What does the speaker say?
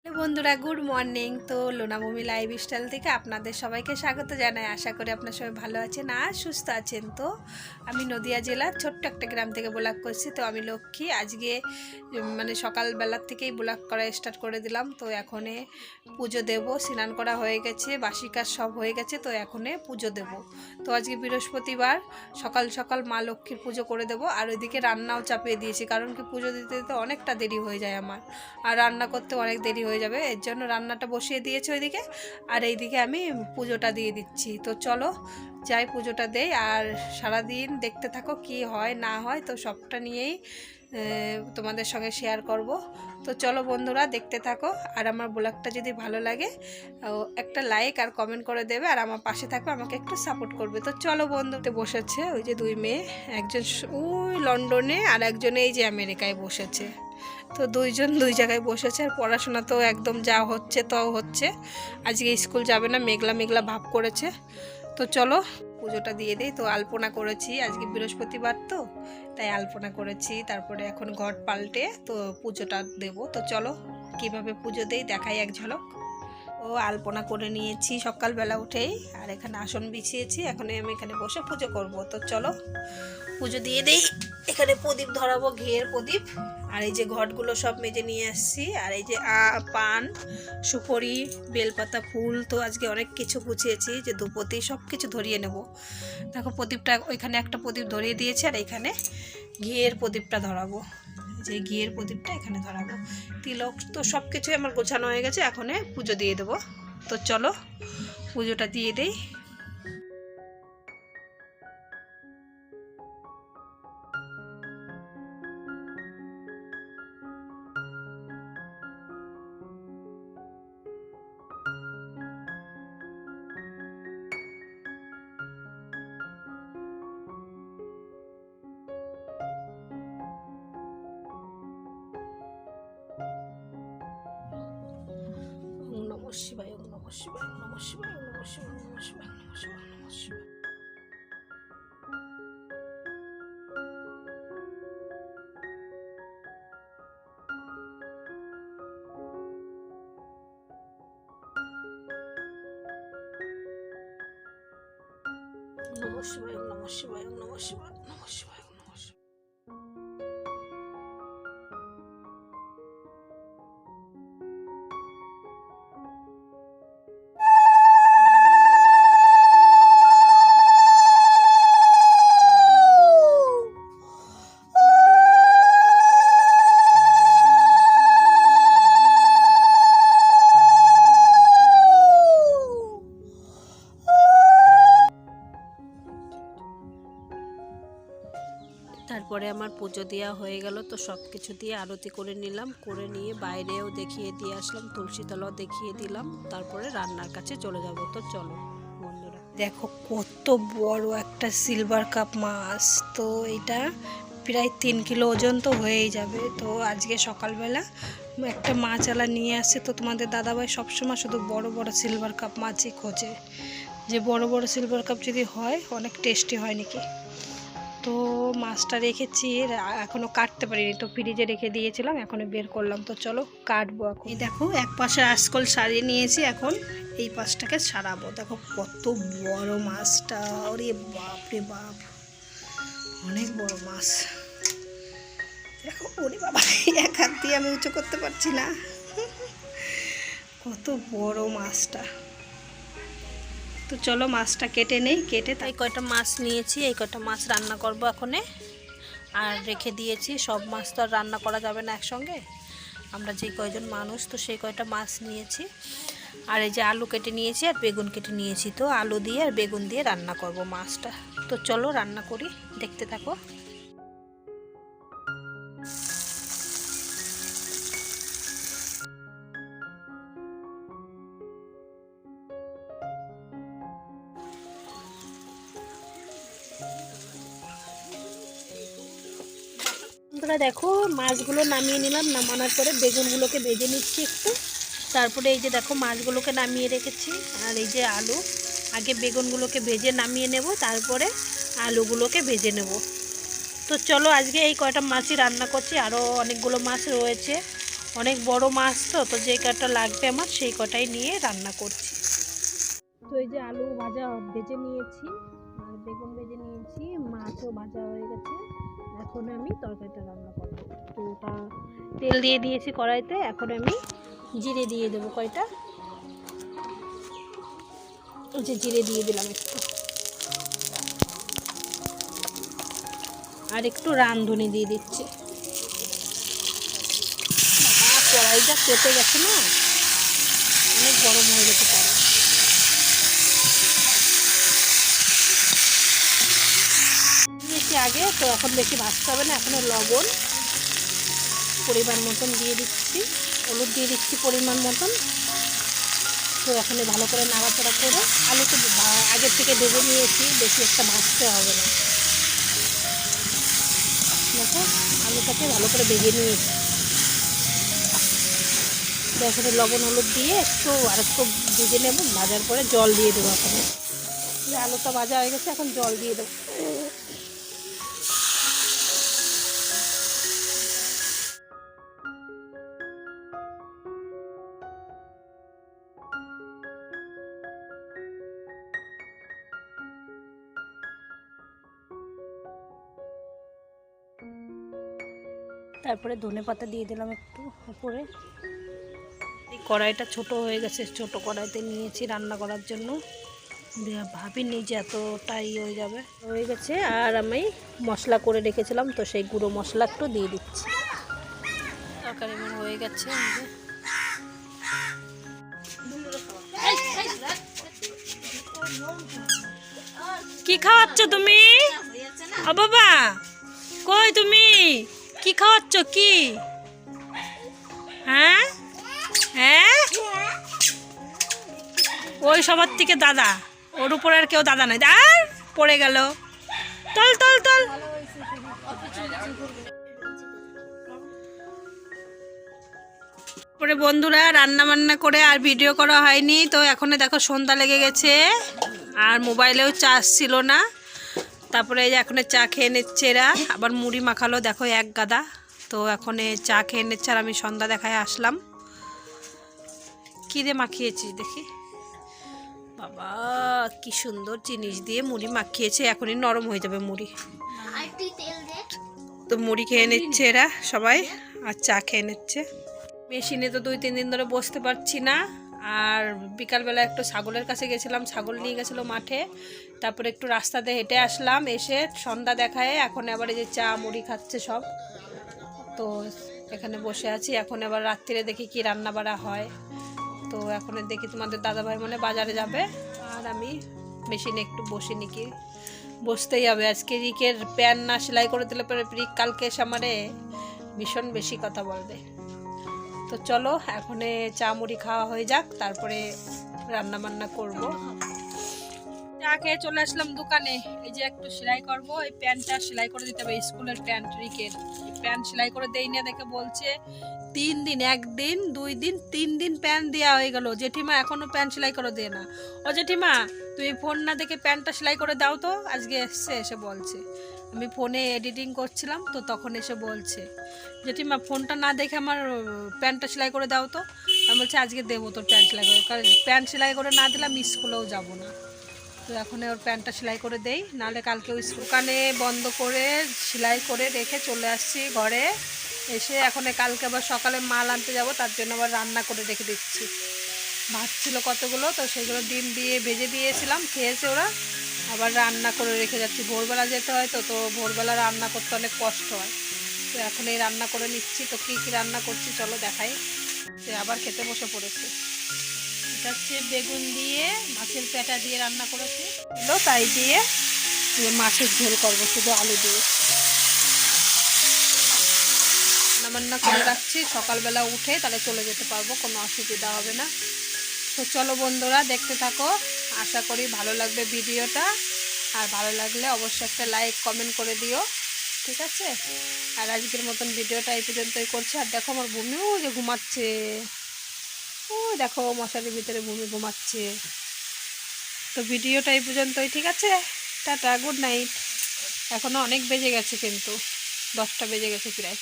Hello বন্ধুরা, good morning. তো লোনামমি lifestyle থেকে আপনাদের সবাইকে স্বাগত জানাই। আশা করি আপনার সবাই ভালো আছেন আর সুস্থ আছেন। তো আমি নদিয়া জেলার ছোট্ট একটা গ্রাম থেকে ব্লগ করছি। তো আমি লক্ষ্মী আজকে মানে সকালবেলার থেকেই ব্লগ করা স্টার্ট করে দিলাম। তো এখনে পুজো দেব, স্নান করা হয়ে গেছে, বাসি কাজ সব হয়ে গেছে। তো এখনে পুজো দেব। তো আজকে বৃহস্পতিবার, সকাল সকাল মা লক্ষ্মীর পুজো করে দেব। আর ওইদিকে রান্নাও চাপিয়ে দিয়েছি, কারণ কি পুজো দিতে দিতে অনেকটা দেরি হয়ে যায় আমার, আর রান্না করতে অনেক দেরি হয়ে যাবে। এর জন্য রান্নাটা বসিয়ে দিয়েছি ওইদিকে, আর এইদিকে আমি পুজোটা দিয়ে দিচ্ছি। তো চলো যাই পুজোটা দেই, আর সারাদিন দেখতে থাকো কি হয় না হয়। তো সবটা নিয়েই তোমাদের সঙ্গে শেয়ার করব। তো চলো বন্ধুরা দেখতে থাকো, আর আমার ব্লগটা যদি ভালো লাগে একটা লাইক আর কমেন্ট করে দেবে, আর আমার পাশে থাকবে, আমাকে একটু সাপোর্ট করবে। তো চলো বন্ধুতে বসেছে ওই যে দুই মেয়ে, একজন ওই লন্ডনে আর একজন এই যে আমেরিকায় বসেছে। তো দুইজন দুই জায়গায় বসেছে, আর পড়াশোনা তো একদম যা হচ্ছে তাও হচ্ছে। আজকে স্কুল যাবে না, মেঘলা মেঘলা ভাব করেছে। তো চলো পুজোটা দিয়ে দিই। তো আলপনা করেছি, আজকে বৃহস্পতিবার তো তাই আলপনা করেছি। তারপরে এখন ঘট পাল্টে তো পুজোটা দেব। তো চলো কিভাবে পুজো দেই দেখাই এক ঝলক। ও আলপনা করে নিয়েছি সকালবেলা উঠেই, আর এখানে আসন বিছিয়েছি। এখন আমি এখানে বসে পুজো করব। তো চলো পুজো দিয়ে দেই। এখানে প্রদীপ ধরাবো, ঘিয়ের প্রদীপ। আর এই যে ঘটগুলো সব মেজে নিয়ে আসছি, আর এই যে পান, সুপরি, বেলপাতা, ফুল। তো আজকে অনেক কিছু গুছিয়েছি, যে ধূপতি সব কিছু ধরিয়ে নেব। দেখো প্রদীপটা ওইখানে একটা প্রদীপ ধরিয়ে দিয়েছে, আর এখানে ঘিয়ের প্রদীপটা ধরাবো। যে ঘিয়ের প্রদীপটা এখানে ধরাবো। তিলক তো সব কিছুই আমার গোছানো হয়ে গেছে, এখন পুজো দিয়ে দেবো। তো চলো পুজোটা দিয়ে দেই। ওম নমঃ শিবায়, ওম নমঃ শিবায়, ওম নমঃ শিবায়, ওম নমঃ শিবায়, ওম নমঃ শিবায়, ওম নমঃ শিবায়, ওম নমঃ শিবায়। নমঃ শিবায়, ওম নমঃ শিবায়, ওম নমঃ শিবায়, ওম নমঃ শিবায়, ওম নমঃ শিবায়। তারপরে আমার পুজো দেওয়া হয়ে গেল। তো সব কিছু দিয়ে আরতি করে নিলাম, করে নিয়ে বাইরেও দেখিয়ে দিয়ে আসলাম, তুলসী তলাও দেখিয়ে দিলাম। তারপরে রান্নার কাছে চলে যাব। তো চলো বন্ধুরা দেখো কত বড় একটা সিলভার কাপ মাছ। তো এটা প্রায় 3 কিলো ওজন তো হয়েই যাবে। তো আজকে সকালবেলা একটা মাছওয়ালা নিয়ে আসে। তো তোমাদের দাদাভাই সবসময় শুধু বড় বড় সিলভার কাপ মাছই খোঁজে, যে বড় বড় সিলভার কাপ যদি হয় অনেক টেস্টি হয় নাকি। তো মাছটা রেখেছি, এখনও কাটতে পারিনি, তো ফ্রিজে রেখে দিয়েছিলাম, এখনও বের করলাম। তো চলো কাটবো। এখন এই দেখো এক পাশে আঁশকল সারিয়ে নিয়েছি, এখন এই পাশটাকে সারাবো। দেখো কত বড় মাছটা, ওরে বাপ রে বাপ, অনেক বড় মাছ। দেখো ওরে বাবা, এক হাত দিয়ে আমি উঁচু করতে পারছি না, কত বড় মাছটা। তো চলো মাছটা কেটে নেই, কেটে তাই কয়টা মাছ নিয়েছি, এই কয়টা মাছ রান্না করব এখনে। আর রেখে দিয়েছি, সব মাছ তো আর রান্না করা যাবে না একসঙ্গে, আমরা যে কয়জন মানুষ তো সেই কয়টা মাছ নিয়েছি। আর এই যে আলু কেটে নিয়েছি আর বেগুন কেটে নিয়েছি। তো আলু দিয়ে আর বেগুন দিয়ে রান্না করব মাছটা। তো চলো রান্না করি, দেখতে থাকো। বন্ধুরা দেখো মাছগুলো নামিয়ে নিলাম, নামানোর পরে বেগুনগুলোকে ভেজে নিচ্ছি একটু। তারপরে এই যে দেখো মাছগুলোকে নামিয়ে রেখেছি, আর এই যে আলু, আগে বেগুনগুলোকে ভেজে নামিয়ে নেব, তারপরে আলুগুলোকে ভেজে নেব। তো চলো আজকে এই কয়টা মাছই রান্না করছি, আরও অনেকগুলো মাছ রয়েছে। অনেক বড় মাছ তো তো যে কটা লাগবে আমার সেই কটাই নিয়ে রান্না করছি। তো এই যে আলু ভাজা ভেজে নিয়েছি আর বেগুন ভেজে নিয়েছি, মাছও ভাজা হয়ে গেছে। এখন আমি তরকারিটা রান্না করবো। তো ওটা তেল দিয়ে দিয়েছি কড়াইতে, এখন আমি জিরে দিয়ে দেবো কয়টা, ওই যে জিরে দিয়ে দিলাম একটু, আর একটু রাঁধুনি দিয়ে দিচ্ছি। কড়াইটা কেটে গেছে না, অনেক গরম হয়ে গেছে কড়াই। দিয়েছি আগে, তো এখন বেশি ভাজতে হবে না। এখন লবণ পরিমাণ মতন দিয়ে দিচ্ছি, হলুদ দিয়ে দিচ্ছি পরিমাণ মতন। তো এখন ভালো করে নাড়াচাড়া করে, আলু তো আগের থেকে ভেজে নিয়েছি, বেশি একটা ভাজতে হবে না। দেখো আলুটাকে ভালো করে ভেজে নিয়েছি। তো এখন লবণ হলুদ দিয়ে আর একটু ভেজে নেব, ভাজার পরে জল দিয়ে দেবো। এখন আলুটা ভাজা হয়ে গেছে, এখন জল দিয়ে দেবো। তারপরে ধনেপাতা দিয়ে দিলাম একটু উপরে। এই কড়াইটা ছোট হয়ে গেছে, ছোট কড়াইতে নিয়েছি রান্না করার জন্য, ভাবিনি যে এতটাই হয়ে গেছে। আর আমি মশলা করে রেখেছিলাম, তো সেই গুঁড়ো মশলা একটু দিয়ে দিচ্ছি। তরকারি আমার হয়ে গেছে। কি খাওয়াচ্ছ তুমি? ও বাবা, কই তুমি কি খাওয়াচ্ছ? কি হ্যাঁ হ্যাঁ, ওই সবার থেকে দাদা, ওর উপরে আর কেউ দাদা নাই। আর পড়ে গেল, তল তল তল। পরে বন্ধুরা রান্না বান্না করে আর ভিডিও করা হয়নি। তো এখন দেখো সন্ধ্যা লেগে গেছে আর মোবাইলেও চার্জ ছিল না। তারপরে এই যে এখন চা খেয়ে নিচ্ছে এরা, আবার মুড়ি মাখালো দেখো এক গাদা। তো এখন চা খেয়ে নিচ্ছে আর আমি সন্ধ্যা দেখায় আসলাম। কী দিয়ে মাখিয়েছি দেখি, বাবা কি সুন্দর জিনিস দিয়ে মুড়ি মাখিয়েছে, এখনই নরম হয়ে যাবে মুড়ি। তো মুড়ি খেয়ে নিচ্ছে এরা সবাই আর চা খেয়ে নিচ্ছে। মেশিনে তো 2-3 দিন ধরে বসতে পারছি না। আর বিকালবেলা একটু ছাগলের কাছে গেছিলাম, ছাগল নিয়ে গেছিলো মাঠে। তারপরে একটু রাস্তাতে হেঁটে আসলাম, এসে সন্ধ্যা দেখায় এখন আবার এই যে চা মুড়ি খাচ্ছে সব। তো এখানে বসে আছি, এখন আবার রাত্রিরে দেখি কি রান্না বাড়া হয়। তো এখন দেখি তোমাদের দাদাভাই মনে বাজারে যাবে আর আমি মেশিনে একটু বসে নিকি, বসতেই হবে। আজকে রিকের প্যান্ট না সেলাই করে দিলে পরে রিক কালকে এসে আমারে ভীষণ বেশি কথা বলবে। তো চলো এখন চা মুড়ি খাওয়া হয়ে যাক, তারপরে রান্না বান্না করব। চা খেয়ে চলে আসলাম দোকানে, এই যে একটু সেলাই করব, এই প্যান্টটা সেলাই করে দিতে হবে, স্কুলের প্যান্ট রিকের। প্যান্ট সেলাই করে দেই না দেখে বলছে 3 দিন, 1 দিন 2 দিন 3 দিন প্যান্ট দেওয়া হয়ে গেল, জেঠিমা এখনো প্যান্ট সেলাই করে দেয় না। ও জেঠিমা তুমি ফোন না দেখে প্যান্টটা সেলাই করে দাও তো, আজকে এসে বলছে। আমি ফোনে এডিটিং করছিলাম তো তখন এসে বলছে জেঠিমা ফোনটা না দেখে আমার প্যান্টটা সেলাই করে দাও তো। আমি বলছি আজকে দেবো তোর প্যান্ট সেলাই করে, কারণ প্যান্ট সেলাই করে না দিলে আমি স্কুলেও যাবো না। তো এখন ওর প্যান্টটা সেলাই করে দেই, নাহলে কালকে ওই দোকানে বন্ধ করে সেলাই করে রেখে চলে আসছি ঘরে। এসে এখন কালকে আবার সকালে মাল আনতে যাব, তার জন্য আবার রান্না করে রেখে দিচ্ছি। ভাত ছিল কতগুলো, তো সেগুলো ডিম দিয়ে ভেজে দিয়েছিলাম, খেয়েছে ওরা। আবার রান্না করে রেখে যাচ্ছি, ভোরবেলা যেতে হয় তো তো ভোরবেলা রান্না করতে অনেক কষ্ট হয়। তো এখন এই রান্না করে নিচ্ছি। তো কী কী রান্না করছি চলো দেখাই। সে আবার খেতে বসে পড়েছে। এটা হচ্ছে বেগুন দিয়ে মাছের পেটা দিয়ে রান্না করেছি, তাই দিয়ে মাছের ঝোল করবো শুধু আলু দিয়ে। রান্না করে রাখছি, সকালবেলা উঠে তাহলে চলে যেতে পারবো, কোনো অসুবিধা হবে না। তো চলো বন্ধুরা দেখতে থাকো, আশা করি ভালো লাগবে ভিডিওটা। আর ভালো লাগলে অবশ্যই একটা লাইক কমেন্ট করে দিও, ঠিক আছে? আর আজকের মতন ভিডিওটা এই পর্যন্তই করছি। আর দেখো আমার ভূমিও যে ঘুমাচ্ছে, ও দেখো মশারির ভিতরে ভূমি ঘুমাচ্ছে। তো ভিডিওটা এই পর্যন্তই, ঠিক আছে? Tata, good night. এখনও অনেক বেজে গেছে, কিন্তু 10টা বেজে গেছে প্রায়।